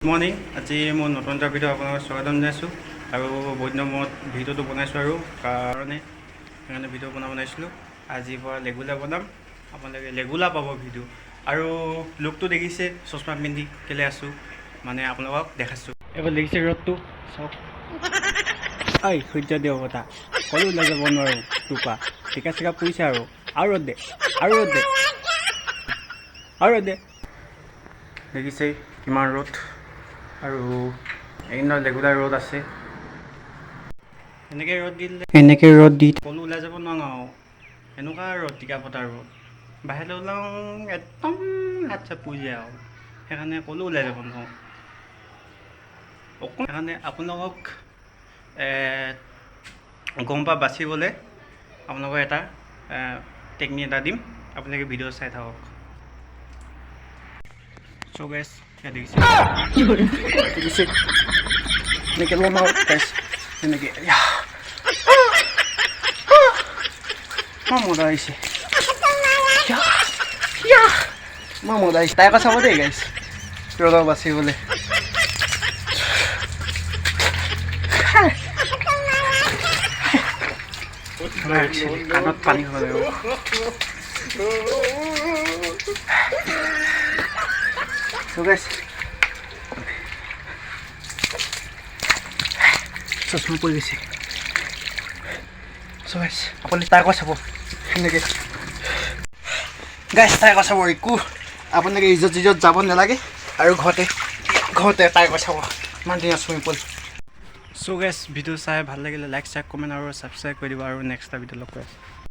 Good morning. আজি মই নতুন এটা ভিডিঅ' আপোনালোকক স্বাগতম জনাইছোঁ আৰু বহুত দিনৰ মূৰত ভিডিঅ'টো বনাইছোঁ আৰু সেইকাৰণে ভিডিঅ' বনাইছিলোঁ। আজিৰ পৰা ৰেগুলাৰ বনাম, আপোনালোকে ৰেগুলাৰ পাব ভিডিঅ'। আৰু লুকটো দেখিছে, চশমা পিন্ধি কেলৈ আছোঁ মানে আপোনালোকক দেখাইছোঁ। এইবাৰ দেখিছে ৰ'দটো চাওক। ঐ সূৰ্য দেৱতা ক'লো ওলাই যাব নোৱাৰোঁ তোৰপা টিকা চিকা পৰিছে আৰু ৰ'দ দে আৰু ৰ'দ দে আৰু ৰ'দ দে। দেখিছে কিমান ৰ'দ আৰু এইদিন ৰেগুলাৰ ৰ'দ আছে। এনেকৈ ৰ'দ দি ক'লো ওলাই যাব নোৱাৰোঁ আৰু এনেকুৱা ৰ'দ টিকা ফটা ৰ'দ। বাহিৰলৈ ওলাওঁ একদম হাত চাত পুৰি যায় আৰু সেইকাৰণে ক'লো ওলাই যাব নোৱাৰোঁ। সেইকাৰণে আপোনালোকক গৰমৰ পৰা বাচিবলৈ আপোনালোকক এটা টেকনিক এটা দিম, আপোনালোকে ভিডিঅ' চাই থাকক। So guys, ya dice এনেকৈ ল'ম আৰু গাইছ এনেকৈ মজা আহিছে মজা আহিছে। তাই আকৌ চাব দেই গাইছ ৰ'দৰ বাচিবলৈ। কাণত পানী হ'ব লাগিব। So guys, চশমা পৰি গৈছে। So guys, আপুনি তাই আকৌ চাব সেনেকৈ গাইছ তাই আকৌ চাব একো আপোনালোকে ইজত যিজত যাব নালাগে আৰু ঘৰতে তাই আকৌ চাব ইমান ধুনীয়া swimming pool. So guys, video' চাই ভাল লাগিলে লাইক, শ্বেয়াৰ, কমেণ্ট আৰু ছাবস্ক্ৰাইব কৰি দিব আৰু নেক্সট এটা ভিডিঅ' লগ পাই আছোঁ।